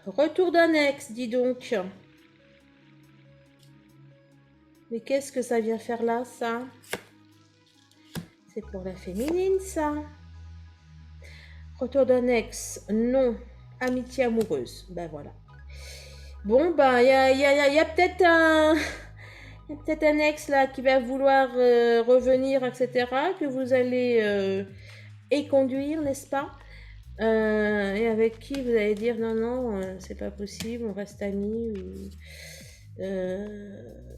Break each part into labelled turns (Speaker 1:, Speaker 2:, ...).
Speaker 1: Retour d'un ex, dis donc. Mais qu'est-ce que ça vient faire là, ça? C'est pour la féminine, ça. Retour d'un ex, non. Amitié amoureuse, ben voilà. Bon, ben, il y a peut-être un... Il y a peut-être un ex là qui va vouloir revenir, etc., que vous allez éconduire, n'est-ce pas? Et avec qui vous allez dire non, non, c'est pas possible, on reste amis,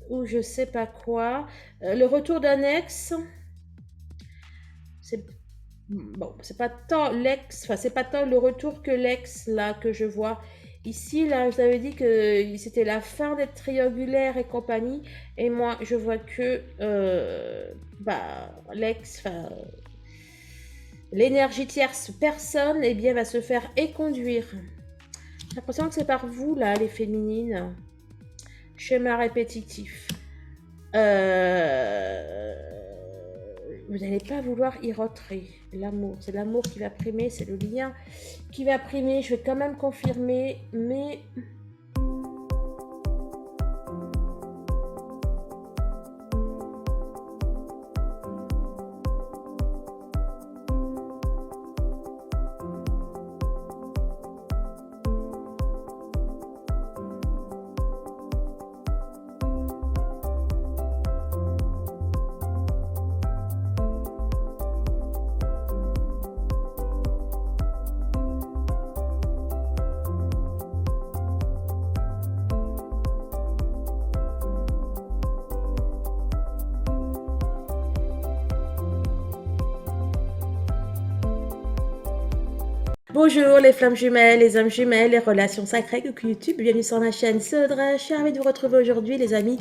Speaker 1: ou je sais pas quoi. Le retour d'un ex, c'est bon, c'est pas tant l'ex, enfin, c'est pas tant le retour que l'ex là que je vois. Ici, là, vous avez dit que c'était la fin d'être triangulaire et compagnie, et moi, je vois que bah, l'ex, enfin, l'énergie tierce personne, eh bien, va se faire éconduire. J'ai l'impression que c'est par vous, là, les féminines. Schéma répétitif. Euh, Vous n'allez pas vouloir y rentrer. L'amour, c'est l'amour qui va primer, c'est le lien qui va primer. Je vais quand même confirmer, mais... Bonjour les flammes jumelles, les âmes jumelles, les relations sacrées, coucou YouTube, bienvenue sur ma chaîne Sodra. Je suis ravie de vous retrouver aujourd'hui les amis,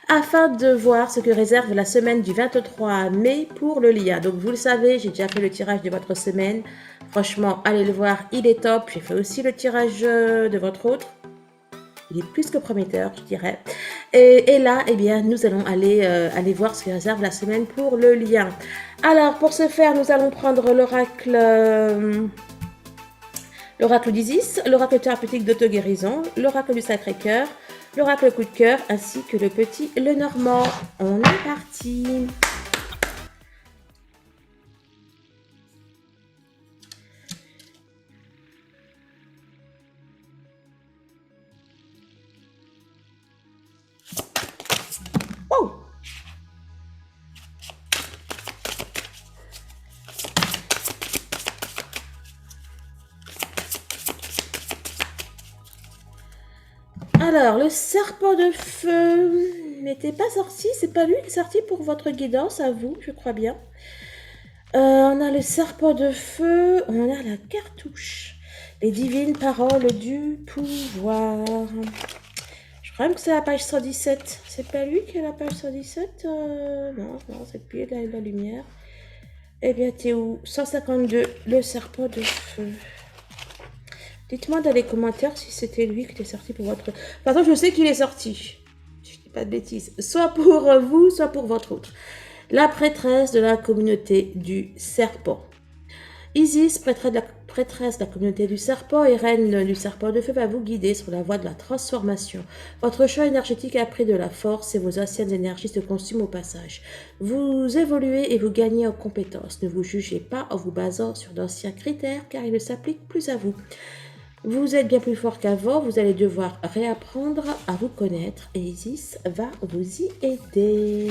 Speaker 1: afin de voir ce que réserve la semaine du 23 mai pour le lien. Donc vous le savez, j'ai déjà fait le tirage de votre semaine. Franchement, allez le voir, il est top. J'ai fait aussi le tirage de votre autre. Il est plus que prometteur, je dirais. Et là, eh bien, nous allons aller voir ce que réserve la semaine pour le lien. Alors, pour ce faire, nous allons prendre l'oracle d'Isis, l'oracle thérapeutique d'auto-guérison, l'oracle du Sacré-Cœur, l'oracle coup de cœur, ainsi que le petit Lenormand. On est parti. Oh! Alors, le serpent de feu n'était pas sorti, c'est pas lui qui est sorti pour votre guidance, à vous, je crois bien. On a le serpent de feu, on a la cartouche, les divines paroles du pouvoir. Je crois même que c'est la page 117. C'est pas lui qui est la page 117 Non, non, c'est plus la lumière. Eh bien, t'es où? 152, le serpent de feu. Dites-moi dans les commentaires si c'était lui qui était sorti pour votre... Par contre, je sais qu'il est sorti. Je dis pas de bêtises. Soit pour vous, soit pour votre autre. La prêtresse de la communauté du serpent. Isis, prêtresse de la communauté du serpent et reine du serpent de feu, va vous guider sur la voie de la transformation. Votre champ énergétique a pris de la force et vos anciennes énergies se consument au passage. Vous évoluez et vous gagnez en compétences. Ne vous jugez pas en vous basant sur d'anciens critères car ils ne s'appliquent plus à vous. Vous êtes bien plus fort qu'avant, vous allez devoir réapprendre à vous connaître et Isis va vous y aider.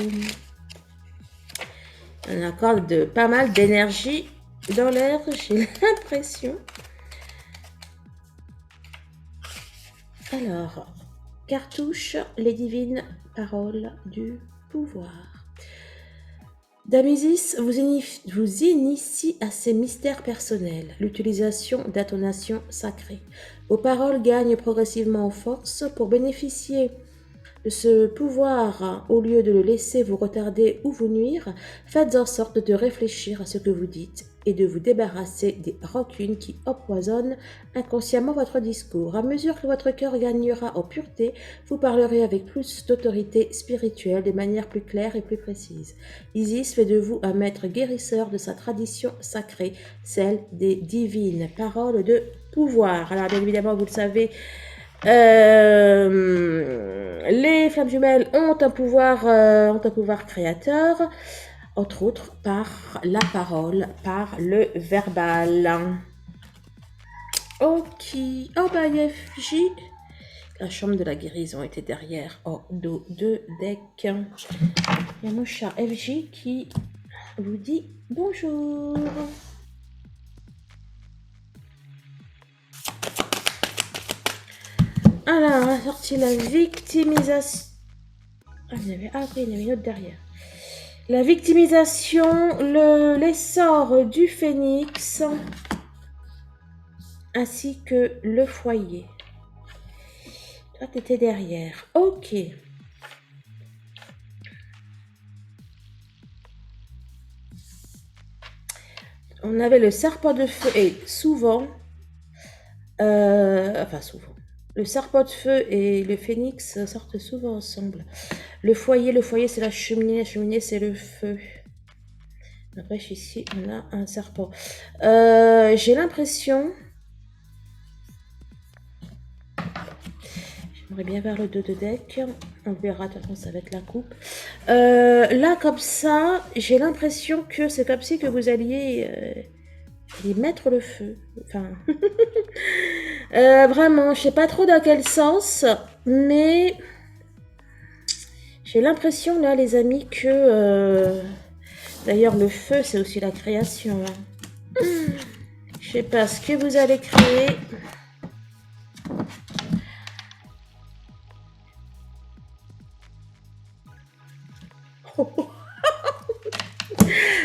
Speaker 1: On accorde pas mal d'énergie dans l'air, j'ai l'impression. Alors, cartouche, les divines paroles du pouvoir. Dame Isis vous initie à ses mystères personnels, l'utilisation d'intonations sacrées. Vos paroles gagnent progressivement en force pour bénéficier de ce pouvoir. Au lieu de le laisser vous retarder ou vous nuire, faites en sorte de réfléchir à ce que vous dites et de vous débarrasser des rancunes qui empoisonnent inconsciemment votre discours. À mesure que votre cœur gagnera en pureté, vous parlerez avec plus d'autorité spirituelle, de manière plus claire et plus précise. Isis fait de vous un maître guérisseur de sa tradition sacrée, celle des divines paroles de pouvoir. Alors, bien évidemment, vous le savez, les flammes jumelles ont un pouvoir créateur, entre autres par la parole, par le verbal. Ok. Oh bah, FJ. La chambre de la guérison était derrière. Oh, dos de deck. Il y a mon chat FJ qui vous dit bonjour. Alors, on a sorti la victimisation. Ah, il y avait une autre derrière. La victimisation, l'essor du phénix, ainsi que le foyer. Toi, tu étais derrière. Ok. On avait le serpent de feu et souvent, souvent, le serpent de feu et le phénix sortent souvent ensemble. Le foyer, c'est la cheminée, c'est le feu. Après, ici, on a un serpent. J'ai l'impression... J'aimerais bien voir le dos de deck. On verra, de toute façon, ça va être la coupe. Là, comme ça, j'ai l'impression que c'est comme si que vous alliez y mettre le feu. Enfin... vraiment, je sais pas trop dans quel sens, mais... J'ai l'impression, là, les amis, que... D'ailleurs, le feu, c'est aussi la création. Hein. Je sais pas ce que vous allez créer.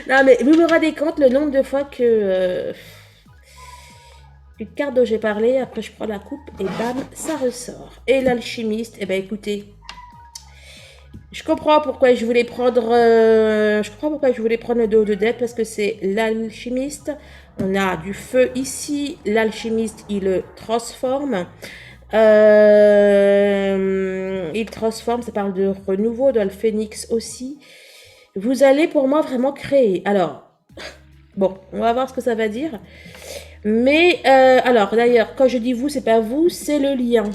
Speaker 1: Non, mais vous me rendez compte le nombre de fois que... une carte dont j'ai parlé, après je prends la coupe et bam, ça ressort. Et l'alchimiste, eh ben écoutez... Je comprends pourquoi je voulais prendre le dos de deck, parce que c'est l'alchimiste. On a du feu ici. L'alchimiste, il le transforme. Il transforme, ça parle de renouveau, dans le phénix aussi. Vous allez pour moi vraiment créer. Alors, bon, on va voir ce que ça va dire. Mais, alors d'ailleurs, quand je dis vous, c'est pas vous, c'est le lien.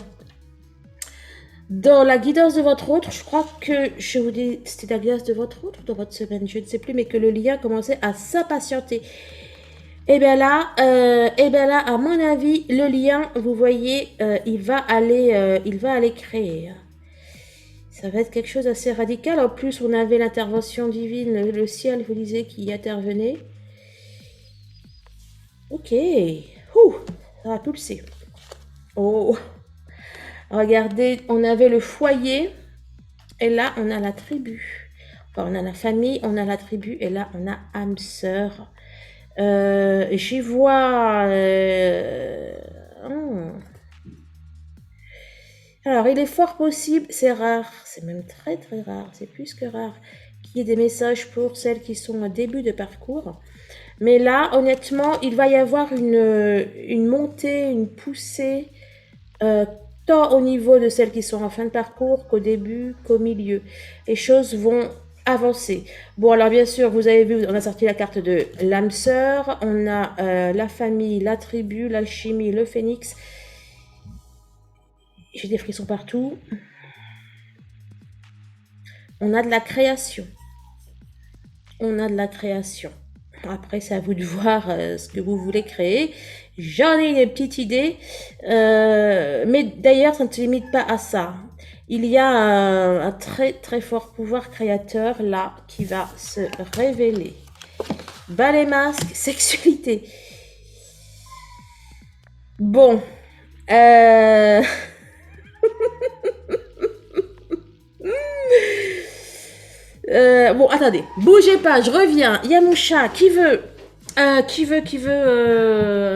Speaker 1: Dans la guidance de votre autre, je crois que je vous dis, c'était la guidance de votre autre ou de votre semaine, je ne sais plus, mais que le lien commençait à s'impatienter. Et bien là, à mon avis, le lien, vous voyez, il va aller créer. Ça va être quelque chose d'assez radical. En plus, on avait l'intervention divine, le ciel, vous disiez, qui y intervenait. Ok. Ouh, ça va pulser. Oh. Regardez, on avait le foyer. Et là, on a la tribu. Enfin, on a la famille, on a la tribu. Et là, on a âme sœur. J'y vois... Alors, il est fort possible, c'est rare, c'est même très très rare, c'est plus que rare, qu'il y ait des messages pour celles qui sont au début de parcours. Mais là, honnêtement, il va y avoir une montée, une poussée, tant au niveau de celles qui sont en fin de parcours qu'au début, qu'au milieu. Les choses vont avancer. Bon, alors bien sûr, vous avez vu, on a sorti la carte de l'âme sœur, on a la famille, la tribu, l'alchimie, le phénix. J'ai des frissons partout. On a de la création. On a de la création. Après, c'est à vous de voir ce que vous voulez créer. J'en ai une petite idée. Mais d'ailleurs, ça ne se limite pas à ça. Il y a un très très fort pouvoir créateur là qui va se révéler. Balai masque, sexualité. Bon. Bon, attendez, bougez pas, je reviens. Il y a mon chat qui veut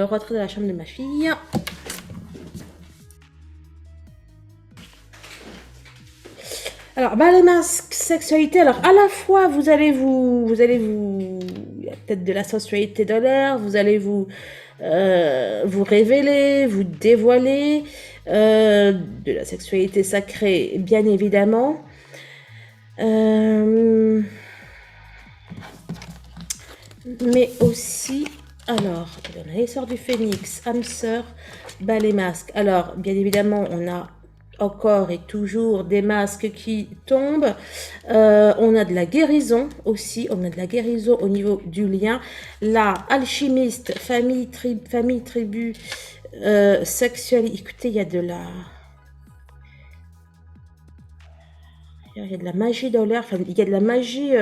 Speaker 1: rentrer dans la chambre de ma fille. Alors, bah, les masques, sexualité. Alors, à la fois, vous allez vous, il y a peut-être de la sensualité dans l'air. Vous allez vous révéler, vous dévoiler, de la sexualité sacrée, bien évidemment. Mais aussi Alors, on a les sorts du phénix, âme sœur, balai masque. Alors, bien évidemment, on a encore et toujours des masques qui tombent. On a de la guérison aussi. On a de la guérison au niveau du lien. Là, alchimiste, famille, tribu, sexuelle. Écoutez, il y a de la... Il y a de la magie dans l'air. Enfin, il y a de la magie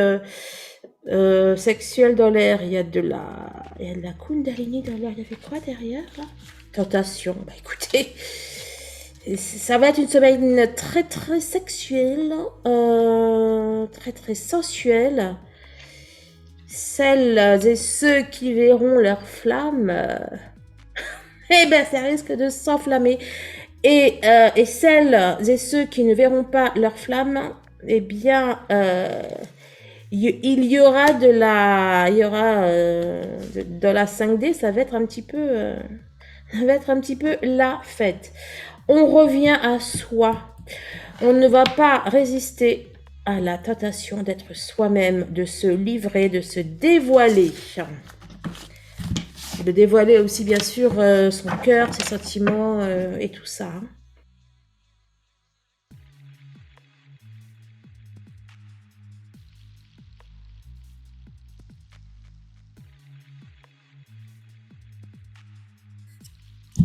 Speaker 1: sexuelle dans l'air. Il y a de la Kundalini dans l'air. Il y avait quoi derrière là? Tentation. Bah écoutez, ça va être une semaine très très sexuelle, très très sensuelle. Celles et ceux qui verront leur flamme, eh ben ça risque de s'enflammer. Et celles et ceux qui ne verront pas leur flamme, eh bien, il y aura de la, il y aura de la 5D, ça va être un petit peu, ça va être un petit peu la fête. On revient à soi. On ne va pas résister à la tentation d'être soi-même, de se livrer, de se dévoiler. De dévoiler aussi bien sûr son cœur, ses sentiments et tout ça.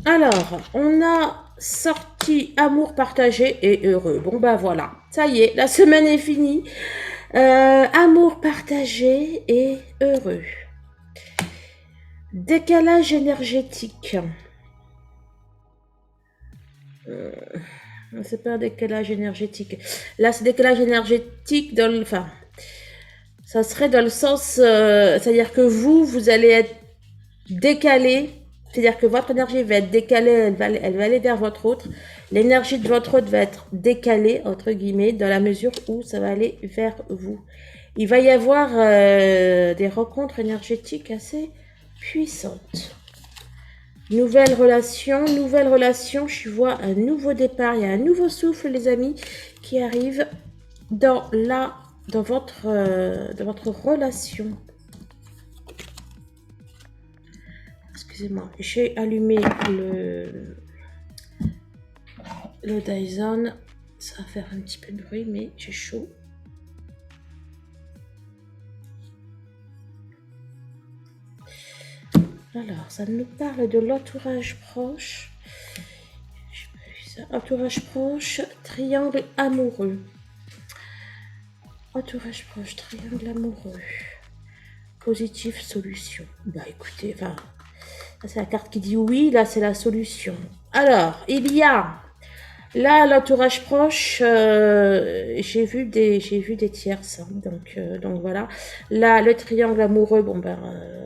Speaker 1: Alors, on a sorti amour partagé et heureux. Bon ben voilà, ça y est, la semaine est finie. Amour partagé et heureux. Décalage énergétique. C'est pas un décalage énergétique. Là, c'est décalage énergétique dans le... Enfin, ça serait dans le sens... c'est-à-dire que vous allez être décalé. C'est-à-dire que votre énergie va être décalée, elle va aller vers votre autre. L'énergie de votre autre va être décalée, entre guillemets, dans la mesure où ça va aller vers vous. Il va y avoir des rencontres énergétiques assez puissantes. Nouvelle relation, je vois un nouveau départ, il y a un nouveau souffle, les amis, qui arrive dans votre relation. Excusez-moi, j'ai allumé le Dyson, ça va faire un petit peu de bruit, mais j'ai chaud. Alors, ça nous parle de l'entourage proche. Entourage proche, triangle amoureux. Entourage proche, triangle amoureux. Positif, solution. Bah écoutez, enfin, c'est la carte qui dit oui, là c'est la solution. Alors, il y a là l'entourage proche, j'ai vu des tierces, hein, donc voilà. Là, le triangle amoureux, bon ben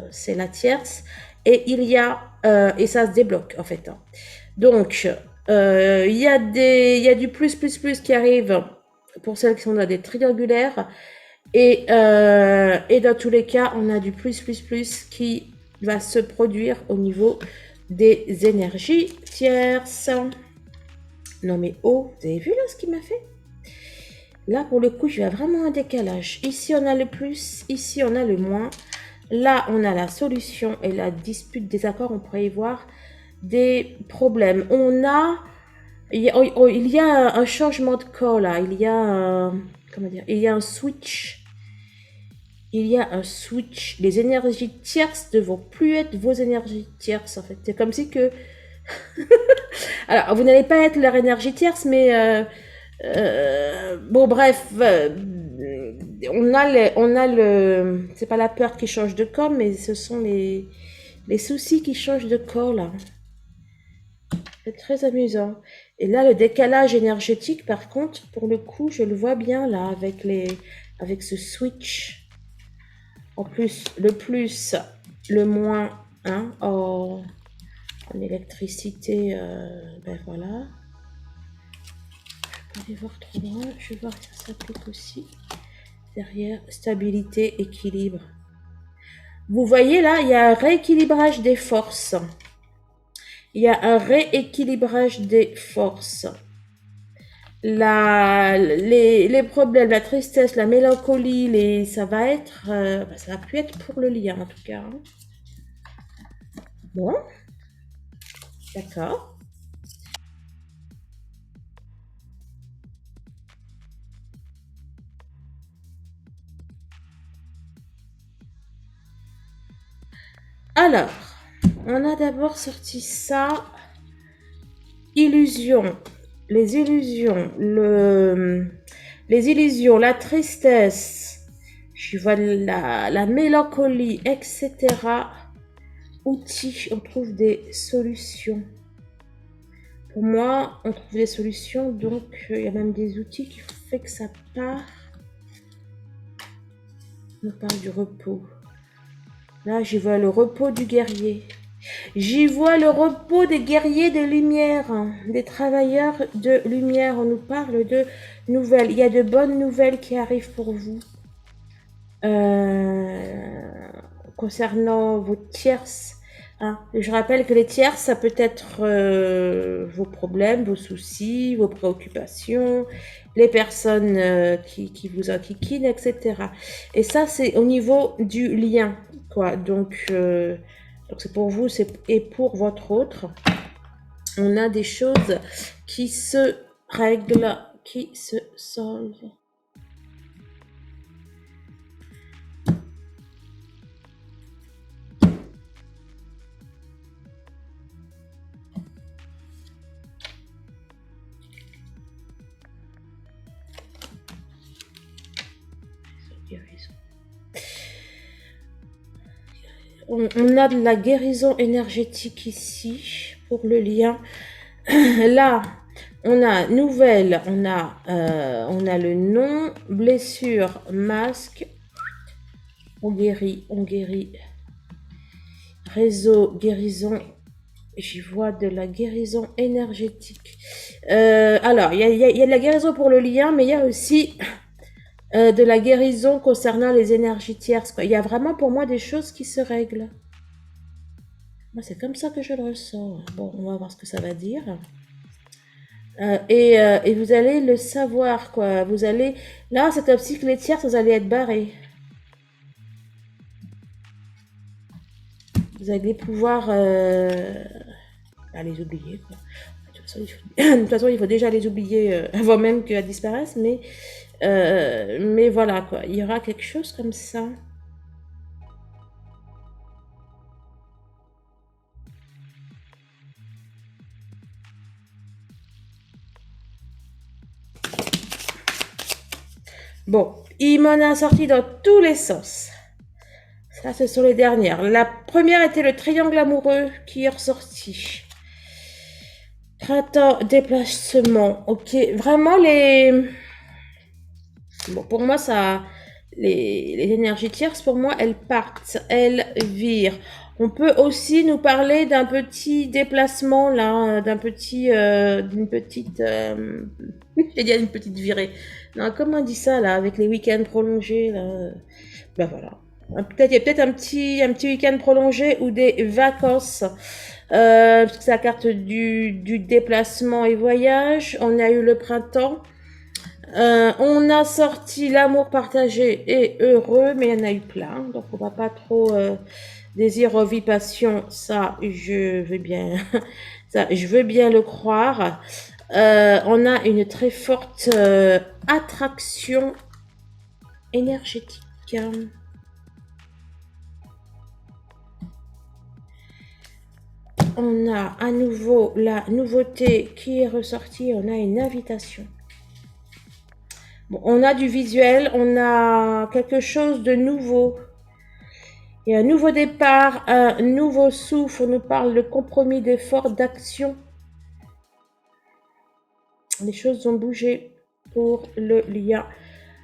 Speaker 1: c'est la tierce. Et il y a et ça se débloque en fait. Hein. Donc il y a du plus qui arrive pour celles qui sont dans des triangulaires et dans tous les cas on a du plus qui va se produire au niveau des énergies tierces. Non mais oh, vous avez vu là ce qu'il m'a fait? Là pour le coup je vais vraiment un décalage. Ici on a le plus, ici on a le moins. Là, on a la solution et la dispute des accords. On pourrait y voir des problèmes. Il y a un changement de corps là. Il y a un switch. Il y a un switch. Les énergies tierces ne vont plus être vos énergies tierces en fait. C'est comme si que... Alors, vous n'allez pas être leur énergie tierce, mais... bon, bref... on a le, c'est pas la peur qui change de corps, mais ce sont les soucis qui changent de corps là. C'est très amusant. Et là, le décalage énergétique, par contre, pour le coup, je le vois bien là avec ce switch. En plus, le moins, hein, en électricité, ben voilà. Je vais pas aller voir trop loin. Je vais voir si ça s'applique aussi. Derrière, stabilité, équilibre. Vous voyez là, il y a un rééquilibrage des forces. Il y a un rééquilibrage des forces. Les problèmes, la tristesse, la mélancolie, ça va plus être pour le lien en tout cas. Bon, d'accord. Alors, on a d'abord sorti ça. Illusions. Les illusions, la tristesse, je vois la mélancolie, etc. Outils, on trouve des solutions. Pour moi, on trouve des solutions, donc il y a même des outils qui font que ça part. On parle du repos. Là, j'y vois le repos du guerrier. J'y vois le repos des guerriers de lumière, des travailleurs de lumière. On nous parle de nouvelles. Il y a de bonnes nouvelles qui arrivent pour vous. Concernant vos tierces. Hein. Je rappelle que les tierces, ça peut être vos problèmes, vos soucis, vos préoccupations, les personnes qui vous enquiquinent, etc. Et ça, c'est au niveau du lien, quoi. Donc c'est pour vous et pour votre autre. On a des choses qui se règlent, qui se solvent. On a de la guérison énergétique ici pour le lien. Là, on a nouvelle, on a le nom, blessure, masque. On guérit. Réseau, guérison. J'y vois de la guérison énergétique. Alors, il y a de la guérison pour le lien, mais il y a aussi de la guérison concernant les énergies tierces. Quoi. Il y a vraiment pour moi des choses qui se règlent. Moi, c'est comme ça que je le ressens. Bon, on va voir ce que ça va dire. Et vous allez le savoir, quoi. Vous allez... Là, c'est comme si que les tierces, vous allez être barrés. Vous allez pouvoir les oublier, quoi. De toute façon, il faut déjà les oublier avant même qu'elles disparaissent, mais voilà, quoi. Il y aura quelque chose comme ça. Bon, il m'en a sorti dans tous les sens. Ça, ce sont les dernières. La première était le triangle amoureux qui est ressorti. Printemps, déplacement. Ok, vraiment les... Bon, pour moi, ça... Les énergies tierces, pour moi, elles partent, elles virent. On peut aussi nous parler d'un petit déplacement, là, d'une petite... j'ai dit une petite virée. Non, comment on dit ça, là, avec les week-ends prolongés, là. Ben voilà. Il y a peut-être un petit week-end prolongé ou des vacances. Parce que c'est la carte du déplacement et voyage. On a eu le printemps. On a sorti l'amour partagé et heureux, mais il y en a eu plein. Donc on va pas trop désir, vie, passion. Ça, je veux bien, ça, je veux bien le croire. On a une très forte attraction énergétique. On a à nouveau la nouveauté qui est ressortie. On a une invitation. Bon, on a du visuel, on a quelque chose de nouveau. Il y a un nouveau départ, un nouveau souffle. On nous parle de compromis, d'effort, d'action. Les choses ont bougé pour le lien.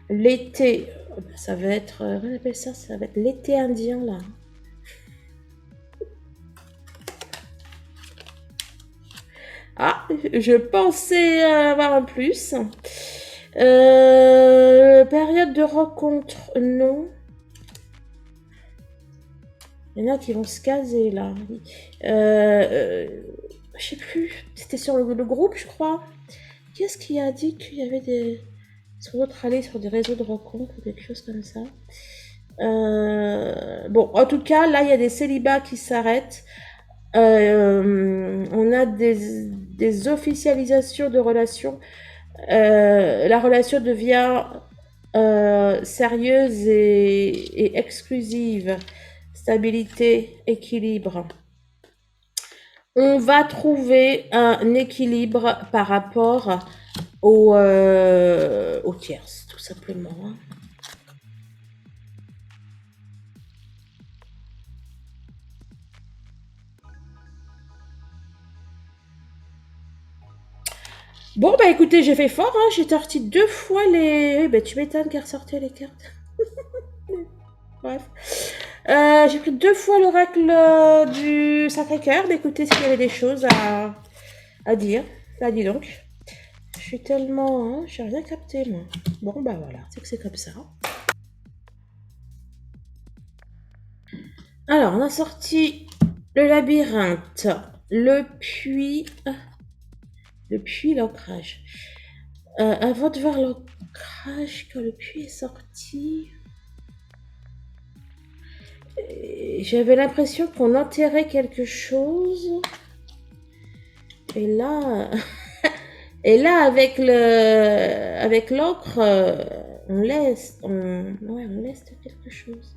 Speaker 1: L'été, ça va être, on appelle ça, ça va être l'été indien là. Ah, je pensais avoir un plus. Période de rencontre, non. Il y en a qui vont se caser là. Je sais plus. C'était sur le groupe, je crois. Qu'est-ce qui a dit qu'il y avait des... Sur l'autre allée, sur des réseaux de rencontres ou quelque chose comme ça. Bon, en tout cas, là, il y a des célibats qui s'arrêtent. On a des officialisations de relations. La relation devient sérieuse et exclusive. Stabilité, équilibre. On va trouver un équilibre par rapport aux tierces, tout simplement. Hein. Bon, bah écoutez, j'ai fait fort, hein. J'ai sorti 2 fois les... Bah, tu m'étonnes qu'elle ressortait les cartes. Bref. J'ai pris 2 fois l'oracle du Sacré-Cœur. Bah écoutez, s'il y avait des choses à dire, bah dis donc. Je suis tellement... Hein, j'ai rien capté, moi. Bon, bah voilà, c'est que c'est comme ça. Alors, on a sorti le labyrinthe, le puits, l'ancrage. Avant de voir l'ancrage, quand le puits est sorti, j'avais l'impression qu'on enterrait quelque chose. Et là, avec l'encre, on laisse quelque chose.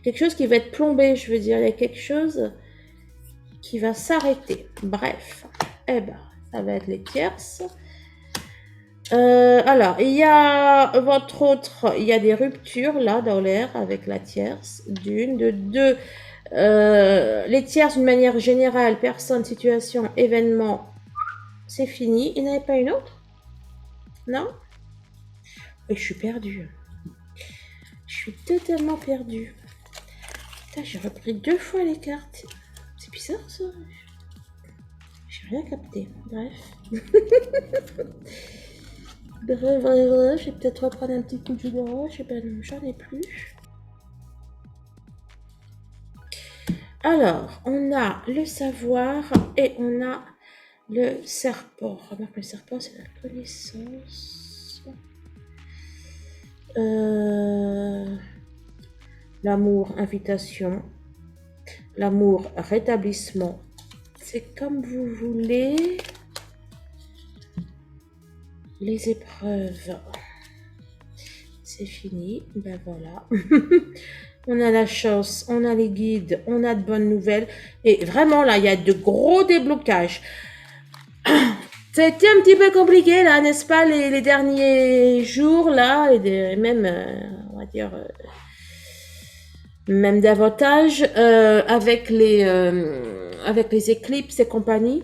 Speaker 1: Quelque chose qui va être plombé, je veux dire. Il y a quelque chose qui va s'arrêter. Bref, eh ben, ça va être les tierces. Alors, il y a votre autre, il y a des ruptures là dans l'air avec la tierce, d'une, de deux. Les tierces, d'une manière générale, personne, situation, événement, c'est fini. Il n'y en avait pas une autre? Non? Et je suis perdue. Je suis totalement perdue. Putain, j'ai repris 2 fois les cartes. C'est bizarre ça. J'ai rien capté. Bref. Bref, je vais peut-être reprendre un petit coup de jus d'orange. Je sais pas, non, j'en ai plus. Alors, on a le savoir et on a le serpent. Remarque, le serpent, c'est la connaissance. L'amour, invitation. L'amour, rétablissement. C'est comme vous voulez. Les épreuves. C'est fini. Ben voilà. On a la chance, on a les guides, on a de bonnes nouvelles. Et vraiment, là, il y a de gros déblocages. C'était un petit peu compliqué, là, n'est-ce pas, les derniers jours, là, et même, on va dire, même davantage, avec les éclipses et compagnie.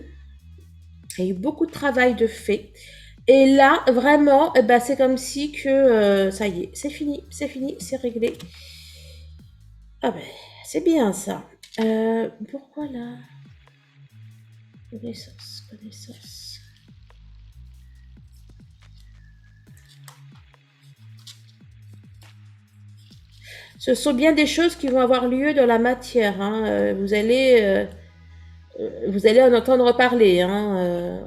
Speaker 1: Il y a eu beaucoup de travail de fait. Et là, vraiment, eh ben, c'est comme si que, ça y est, c'est fini, c'est réglé. Ah ben, c'est bien ça. Pourquoi là? Connaissance. Ce sont bien des choses qui vont avoir lieu dans la matière. Hein. Vous allez en entendre parler. Hein.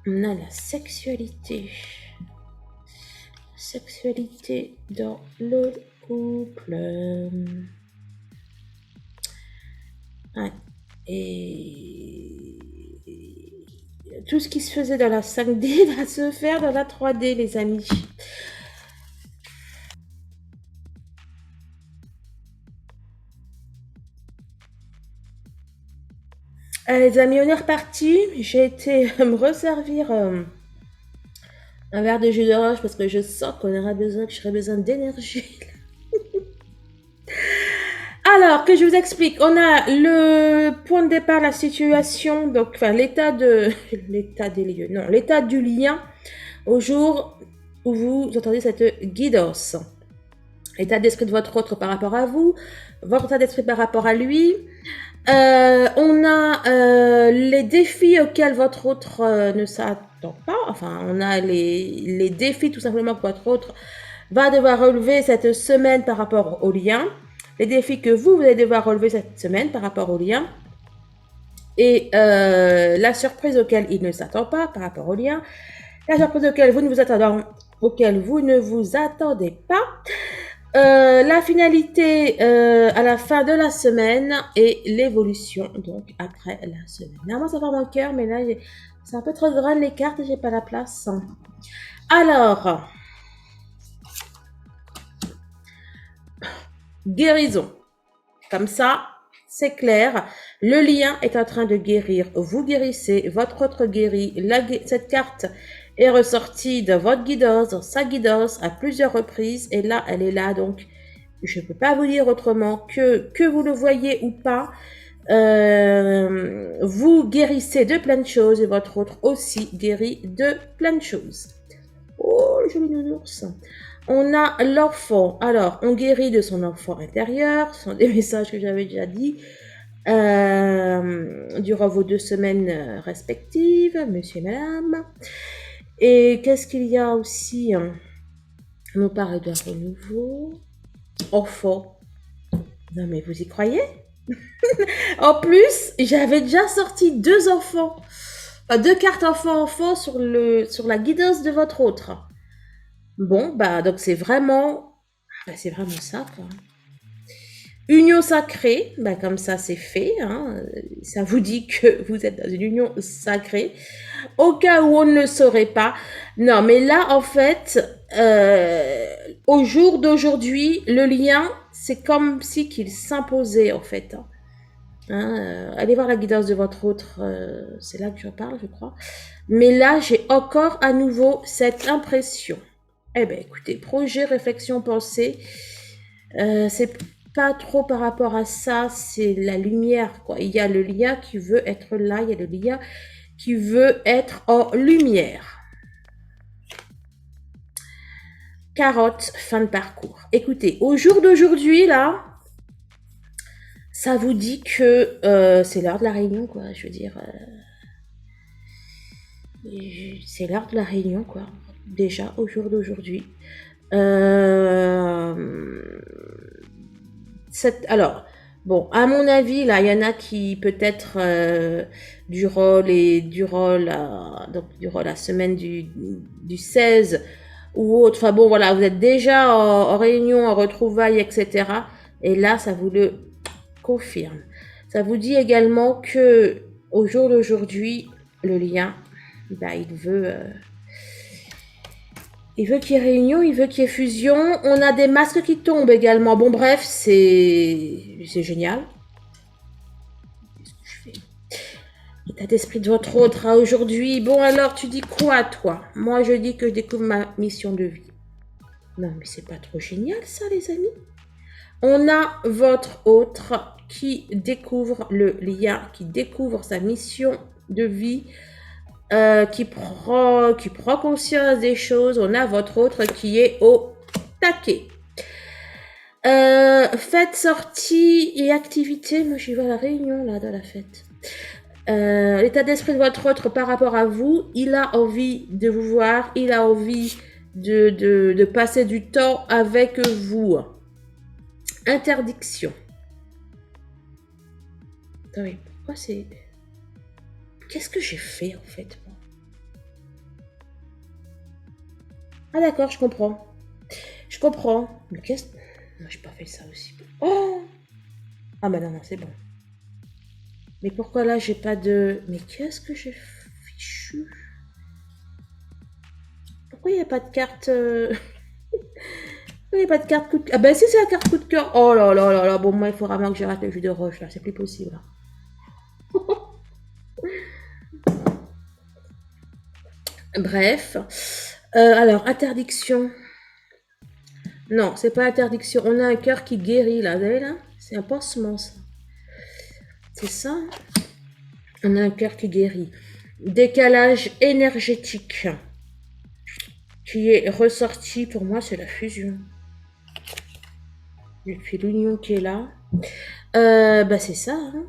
Speaker 1: On a la sexualité. Sexualité dans le couple. Ouais. Et tout ce qui se faisait dans la 5D va se faire dans la 3D, les amis. Les amis, on est reparti. J'ai été me resservir un verre de jus d'orange parce que je sens que j'aurai besoin d'énergie. Alors, que je vous explique, on a le point de départ, la situation, donc, enfin, l'état des lieux, non, l'état du lien au jour où vous entendez cette guidance. L'état d'esprit de votre autre par rapport à vous, votre état d'esprit par rapport à lui. On a les défis auxquels votre autre ne s'attend pas. Enfin, on a les défis tout simplement que votre autre va devoir relever cette semaine par rapport au lien. Les défis que vous allez devoir relever cette semaine par rapport au lien. Et la surprise auquel il ne s'attend pas par rapport au lien. La surprise auquel vous ne vous attendez pas. La finalité à la fin de la semaine et l'évolution donc après la semaine. Normalement ça va mon cœur, mais là c'est un peu trop grand les cartes, j'ai pas la place. Alors, guérison. Comme ça, c'est clair. Le lien est en train de guérir. Vous guérissez, votre autre guérit. Cette carte est ressortie de votre guidance, sa guidance à plusieurs reprises. Et là, elle est là. Donc, je ne peux pas vous dire autrement que vous le voyez ou pas. Vous guérissez de plein de choses et votre autre aussi guérit de plein de choses. Oh, le joli nounours. On a l'enfant. Alors, on guérit de son enfant intérieur. Ce sont des messages que j'avais déjà dit. Durant vos 2 semaines respectives, monsieur et madame. Et qu'est-ce qu'il y a aussi? On nous parle d'un renouveau. Enfant. Non, mais vous y croyez? En plus, j'avais déjà sorti 2 enfants. Enfin, 2 cartes enfant-enfant sur la guidance de votre autre. Bon, bah, donc c'est vraiment ça, quoi. Union sacrée, bah, comme ça c'est fait, hein. Ça vous dit que vous êtes dans une union sacrée. Au cas où on ne le saurait pas. Non, mais là, en fait, au jour d'aujourd'hui, le lien, c'est comme si qu'il s'imposait, en fait. Allez voir la guidance de votre autre, c'est là que je parle, je crois. Mais là, j'ai encore à nouveau cette impression. Eh bien, écoutez, projet, réflexion, pensée, c'est pas trop par rapport à ça, c'est la lumière, quoi. Il y a le lien qui veut être là, il y a le lien qui veut être en lumière. Carotte, fin de parcours. Écoutez, au jour d'aujourd'hui, là, ça vous dit que c'est l'heure de la réunion, quoi. Je veux dire, c'est l'heure de la réunion, quoi. Déjà, au jour d'aujourd'hui. Alors, bon, à mon avis, là, il y en a qui peut-être durant la semaine du 16 ou autre, enfin bon, voilà, vous êtes déjà en réunion, en retrouvailles, etc. Et là, ça vous le confirme. Ça vous dit également que au jour d'aujourd'hui, le lien, bah, il veut qu'il y ait réunion, il veut qu'il y ait fusion. On a des masques qui tombent également. Bon, bref, c'est génial. Qu'est-ce que je fais? L'état d'esprit de votre autre aujourd'hui. Bon, alors, tu dis quoi, toi? Moi, je dis que je découvre ma mission de vie. Non, mais c'est pas trop génial, ça, les amis? On a votre autre qui découvre le lien, qui découvre sa mission de vie, qui prend conscience des choses. On a votre autre qui est au taquet. Fête, sortie et activité. Moi, j'y vais à la réunion, là, de la fête. L'état d'esprit de votre autre par rapport à vous, il a envie de vous voir, il a envie de passer du temps avec vous. Interdiction. Attendez, pourquoi c'est... Qu'est-ce que j'ai fait, en fait, moi? Ah d'accord, je comprends. Je comprends. Mais qu'est-ce... Non, j'ai pas fait ça aussi. Oh! Ah bah non, c'est bon. Mais pourquoi là, j'ai pas de... Mais qu'est-ce que j'ai fichu? Pourquoi il n'y a pas de carte... Il n'y a pas de carte coup de cœur. Ah bah si, c'est la carte coup de cœur. Oh là là là là. Bon, moi, il faut vraiment que j'arrête le jus de roche, là. C'est plus possible. Bref. Alors, interdiction. Non, c'est pas interdiction. On a un cœur qui guérit, là. Vous avez là? C'est un pansement, ça. C'est ça. On a un cœur qui guérit. Décalage énergétique. Qui est ressorti, pour moi, c'est la fusion. Et puis l'union qui est là. Bah c'est ça. Hein.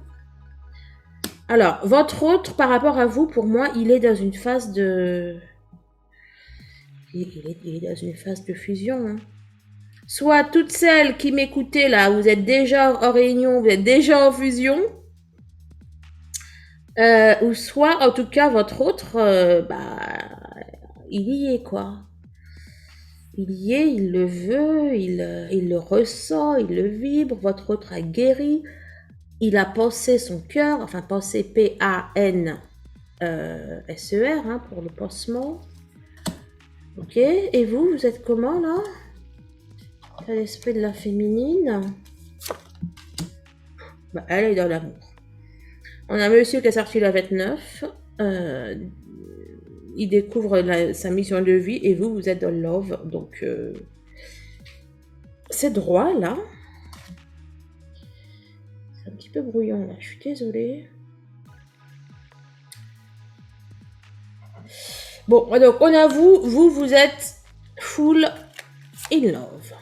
Speaker 1: Alors, votre autre, par rapport à vous, pour moi, il est dans une phase de... Il est dans une phase de fusion. Hein. Soit toutes celles qui m'écoutaient là, vous êtes déjà en réunion, vous êtes déjà en fusion. Ou soit, en tout cas, votre autre, bah, il y est, quoi. il y est, il le veut, il le ressent, il le vibre. Votre autre a guéri. Il a pansé son cœur, enfin pansé P-A-N-S-E-R pour le pansement. Ok, et vous êtes comment là? L'esprit de la féminine. Bah, elle est dans l'amour. On a monsieur qui a sorti la 29. Il découvre sa mission de vie et vous êtes dans le love. Donc, c'est droit là. C'est un petit peu brouillon là. Je suis désolée. Bon, donc on a vous êtes full in love.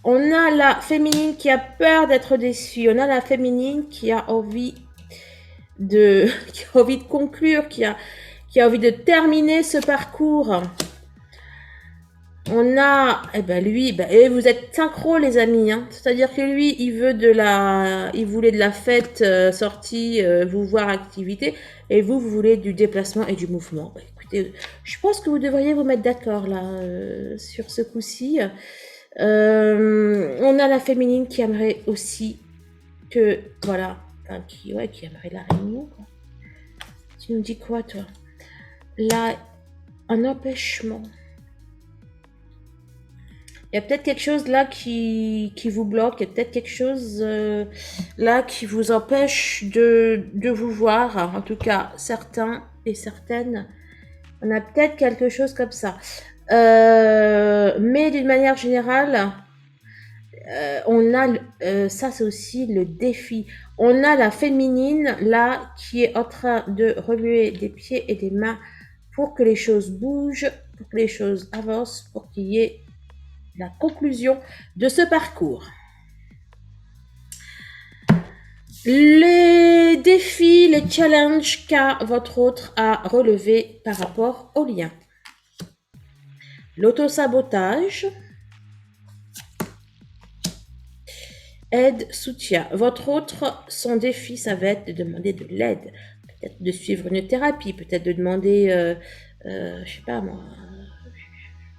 Speaker 1: On a la féminine qui a peur d'être déçue. On a la féminine qui a envie de conclure, qui a envie de terminer ce parcours. On a, lui, et vous êtes synchro les amis, hein. C'est-à-dire que lui, il voulait de la fête, sortie, vous voir activité, et vous voulez du déplacement et du mouvement. Écoutez, je pense que vous devriez vous mettre d'accord là, sur ce coup-ci. On a la féminine qui aimerait aussi que, voilà, enfin, qui aimerait la réunion, quoi. Tu nous dis quoi, toi? Là, un empêchement. Il y a peut-être quelque chose là qui vous bloque, il y a peut-être quelque chose là qui vous empêche de vous voir, en tout cas certains et certaines. On a peut-être quelque chose comme ça. Mais d'une manière générale, on a, ça c'est aussi le défi. On a la féminine là qui est en train de remuer des pieds et des mains pour que les choses bougent, pour que les choses avancent, pour qu'il y ait la conclusion de ce parcours. Les défis, les challenges qu'a votre autre à relever par rapport au lien. L'autosabotage. Aide, soutien. Votre autre, son défi, ça va être de demander de l'aide. Peut-être de suivre une thérapie, peut-être de demander, je sais pas moi,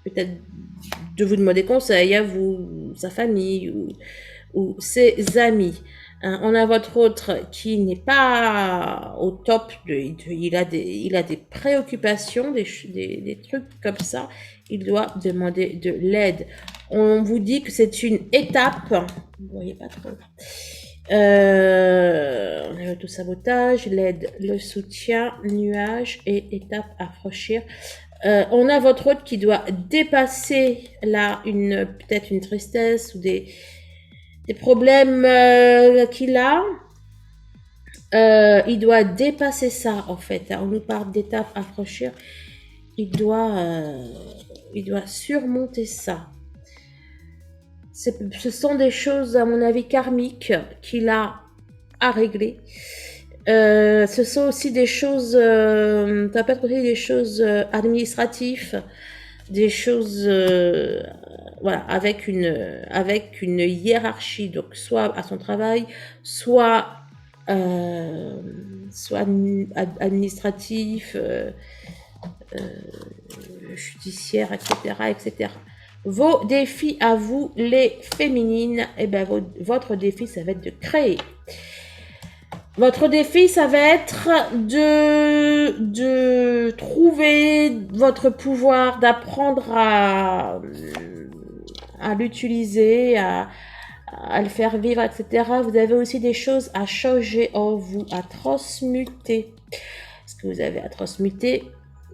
Speaker 1: peut-être de vous demander conseil à vous, sa famille ou ses amis. On a votre autre qui n'est pas au top, il a des préoccupations, des trucs comme ça. Il doit demander de l'aide. On vous dit que c'est une étape. Vous voyez pas trop. On a l'auto-sabotage, l'aide, le soutien, nuage et étape à franchir. On a votre autre qui doit dépasser là peut-être une tristesse ou des problèmes qu'il a. Il doit dépasser ça en fait. On nous parle d'étapes à franchir. Il doit surmonter ça. Ce sont des choses, à mon avis, karmiques qu'il a à régler. Ce sont aussi des choses, ça peut être aussi des choses administratives, des choses, voilà, avec une hiérarchie, donc soit à son travail, soit administratif, judiciaire, etc. Vos défis à vous, les féminines, votre défi, ça va être de créer. Votre défi, ça va être de trouver votre pouvoir, d'apprendre à l'utiliser, à le faire vivre, etc. Vous avez aussi des choses à changer en vous, à transmuter. Ce que vous avez à transmuter,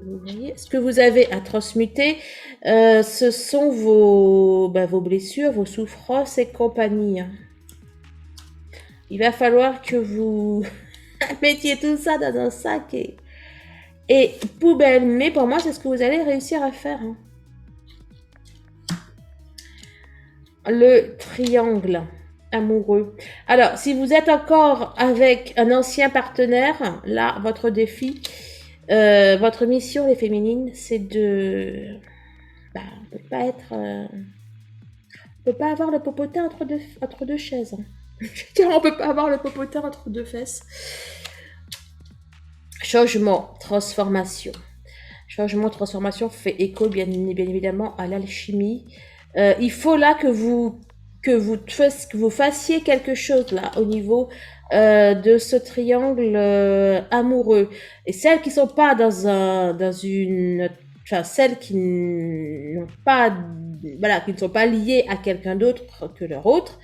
Speaker 1: vous voyez, ce que vous avez à transmuter, ce sont vos blessures, vos souffrances et compagnie. Il va falloir que vous mettiez tout ça dans un sac et poubelle. Mais pour moi, c'est ce que vous allez réussir à faire. Hein. Le triangle amoureux. Alors, si vous êtes encore avec un ancien partenaire, là, votre défi, votre mission, les féminines, c'est de... on peut pas être... on peut pas avoir le popotin entre deux chaises. Hein. On peut pas avoir le popotin entre deux fesses. Changement, transformation. Changement, transformation fait écho bien évidemment à l'alchimie. Il faut là que vous fassiez quelque chose là au niveau de ce triangle amoureux. Et celles qui sont pas dans une, enfin celles qui n'ont pas, voilà, qui ne sont pas liées à quelqu'un d'autre que leur autre.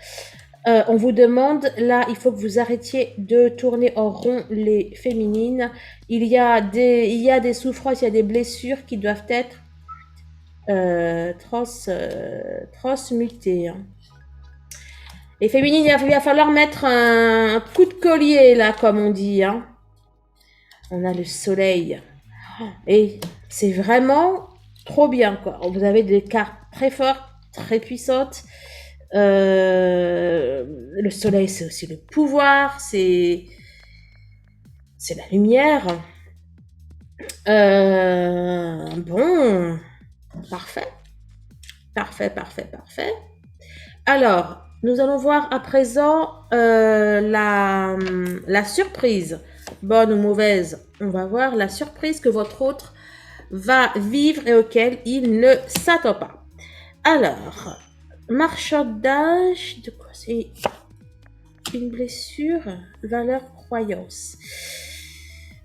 Speaker 1: On vous demande, là, il faut que vous arrêtiez de tourner en rond les féminines. Il y a des souffrances, il y a des blessures qui doivent être transmutées. Hein. Les féminines, il va falloir mettre un coup de collier, là, comme on dit. Hein. On a le soleil. Et c'est vraiment trop bien, quoi. Vous avez des cartes très fortes, très puissantes. Le soleil, c'est aussi le pouvoir, c'est la lumière. Bon, parfait, parfait, parfait, parfait. Alors, nous allons voir à présent la surprise, bonne ou mauvaise. On va voir la surprise que votre autre va vivre et auquel il ne s'attend pas. Alors, marchandage, de quoi c'est? Une blessure, valeur, croyance.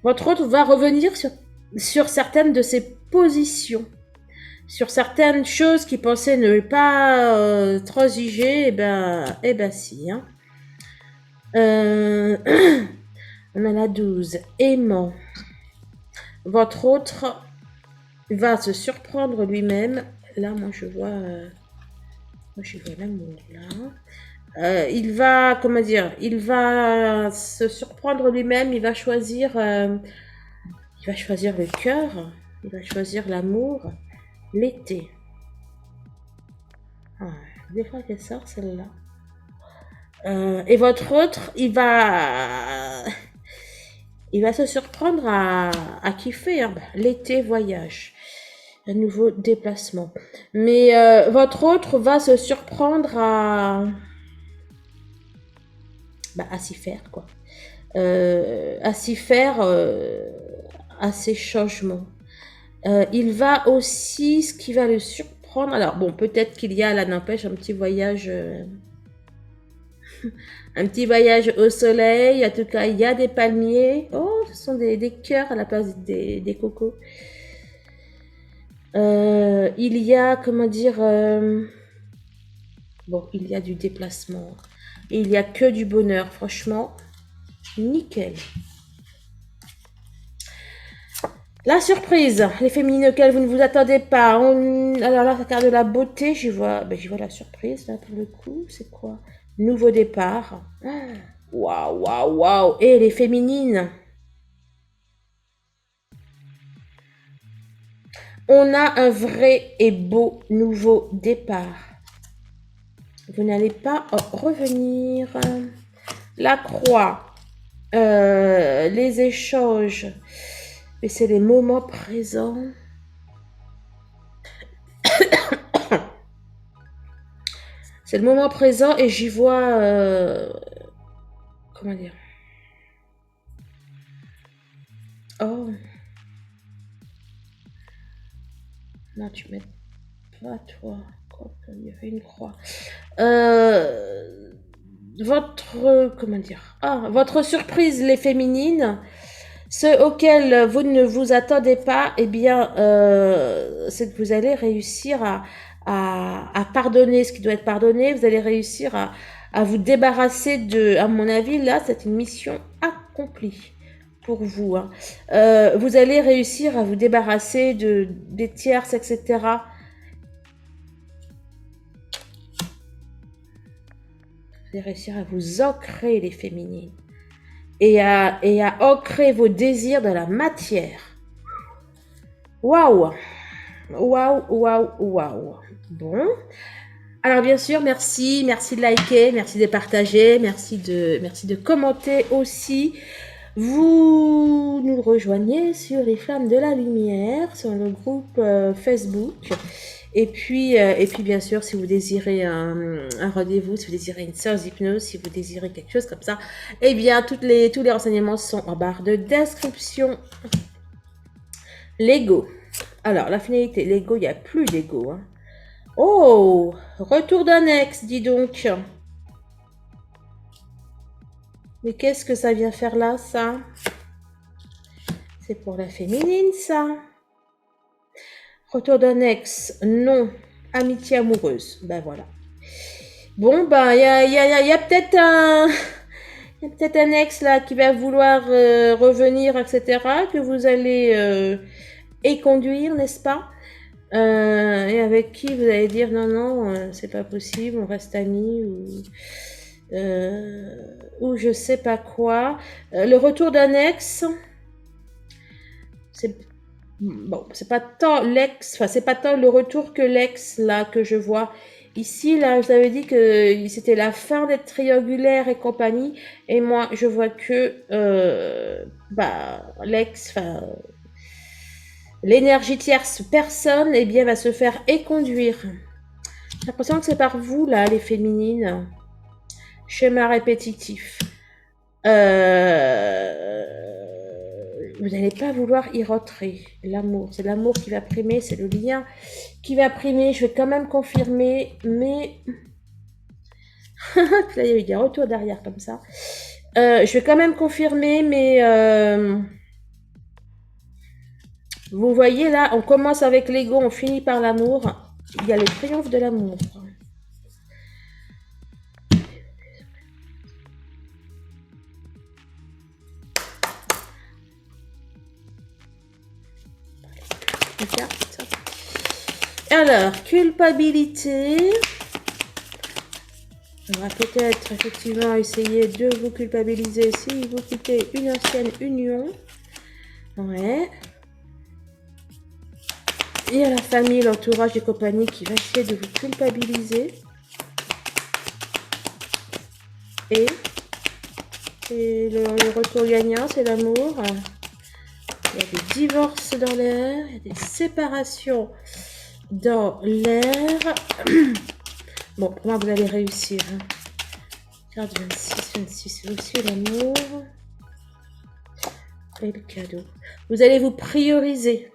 Speaker 1: Votre autre va revenir sur certaines de ses positions, sur certaines choses qu'il pensait ne pas transiger, eh ben si. Hein. On a la 12, aimant. Votre autre va se surprendre lui-même. Là, moi je vois l'amour là. Il va, comment dire, il va se surprendre lui-même, il va choisir le cœur, il va choisir l'amour, l'été. Ah, des fois qu'elle sort celle-là. Et votre autre, il va se surprendre à kiffer. Hein. L'été, voyage. Un nouveau déplacement. Mais votre autre va se surprendre à s'y faire, quoi. À s'y faire à ces changements. Il va aussi, ce qui va le surprendre, alors bon, peut-être qu'il y a, là n'empêche, un petit voyage au soleil. En tout cas, il y a des palmiers. Oh, ce sont des cœurs à la place des cocos. Il y a, comment dire, bon, il y a du déplacement. Il y a que du bonheur, franchement. Nickel. La surprise, les féminines auxquelles vous ne vous attendez pas. Alors là, ça carte de la beauté, j'y vois la surprise, là, pour le coup. C'est quoi? Nouveau départ. Waouh, waouh, waouh. Et les féminines. On a un vrai et beau nouveau départ. Vous n'allez pas revenir. La croix. Les échanges. Mais c'est les moments présents. C'est le moment présent et j'y vois... comment dire? Oh. Non, tu mets pas toi. Il y avait une croix. Comment dire? Ah, votre surprise, les féminines. Ceux auxquels vous ne vous attendez pas, eh bien, c'est que vous allez réussir à pardonner ce qui doit être pardonné. Vous allez réussir à vous débarrasser de, à mon avis, là, c'est une mission accomplie pour vous. Hein. Vous allez réussir à vous débarrasser des tierces, etc. Vous allez réussir à vous ancrer, les féminines. Et à ancrer vos désirs dans la matière. Waouh! Waouh, waouh, waouh. Bon. Alors bien sûr, merci de liker, merci de partager, merci de commenter aussi. Vous nous rejoignez sur les Flammes de la Lumière, sur le groupe Facebook. Et puis bien sûr, si vous désirez un rendez-vous, si vous désirez une séance d'hypnose, si vous désirez quelque chose comme ça, eh bien, tous les renseignements sont en barre de description. Lego. Alors, la finalité, l'ego, il n'y a plus d'ego. Hein. Oh, retour d'un ex, dis donc. Mais qu'est-ce que ça vient faire là, ça? C'est pour la féminine, ça. Retour d'un ex, non. Amitié amoureuse, ben voilà. Bon, ben, il y a peut-être un... Il y a peut-être un ex là qui va vouloir revenir, etc., que vous allez éconduire, n'est-ce pas? Et avec qui vous allez dire non, non, c'est pas possible, on reste amis ou je sais pas quoi. Le retour d'un ex, c'est bon, c'est pas tant l'ex, enfin c'est pas tant le retour que l'ex là que je vois. Ici, là, je vous avais dit que c'était la fin d'être triangulaire et compagnie. Et moi, je vois que l'ex, enfin, l'énergie tierce personne, eh bien, va se faire éconduire. J'ai l'impression que c'est par vous, là, les féminines. Schéma répétitif. Vous n'allez pas vouloir y rentrer. L'amour, c'est l'amour qui va primer, c'est le lien qui va primer. Je vais quand même confirmer, mais... Là, il y a eu des retours derrière comme ça. Je vais quand même confirmer, mais... Vous voyez là, on commence avec l'ego, on finit par l'amour. Il y a le triomphe de l'amour. Alors, culpabilité. On va peut-être effectivement essayer de vous culpabiliser si vous quittez une ancienne union. Ouais. Il y a la famille, l'entourage et compagnie qui va essayer de vous culpabiliser. Et le retour gagnant, c'est l'amour. Il y a des divorces dans l'air, il y a des séparations dans l'air. Bon, pour moi, vous allez réussir. Hein. Carte 26, c'est aussi l'amour. Et le cadeau. Vous allez vous prioriser.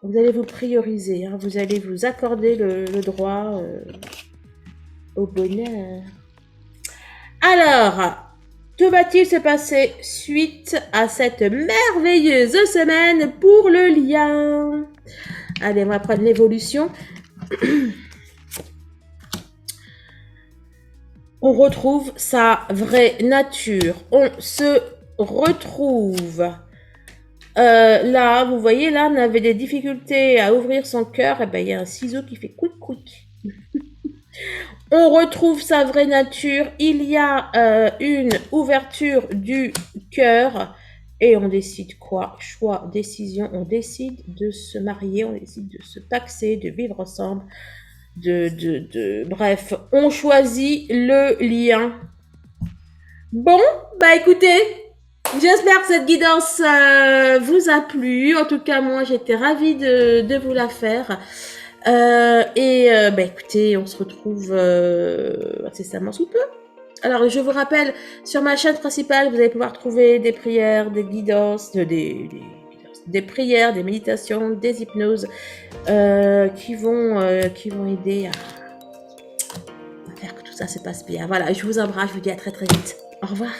Speaker 1: Vous allez vous prioriser. Hein. Vous allez vous accorder le droit au bonheur. Alors, que va-t-il se passer suite à cette merveilleuse semaine pour le lien? Allez, on va prendre l'évolution. On retrouve sa vraie nature. On se retrouve. Là, vous voyez, là, on avait des difficultés à ouvrir son cœur. Et ben, il y a un ciseau qui fait quick quick. On retrouve sa vraie nature. Il y a une ouverture du cœur. Et on décide quoi? Choix, décision. On décide de se marier. On décide de se paxer, de vivre ensemble. Bref, on choisit le lien. Bon, bah écoutez, j'espère que cette guidance vous a plu. En tout cas, moi, j'étais ravie de vous la faire. Bah écoutez, on se retrouve incessamment sous peu. Alors, je vous rappelle, sur ma chaîne principale, vous allez pouvoir trouver des prières, des guidances, des prières, des méditations, des hypnoses qui vont aider à faire que tout ça se passe bien. Voilà, je vous embrasse, je vous dis à très très vite. Au revoir.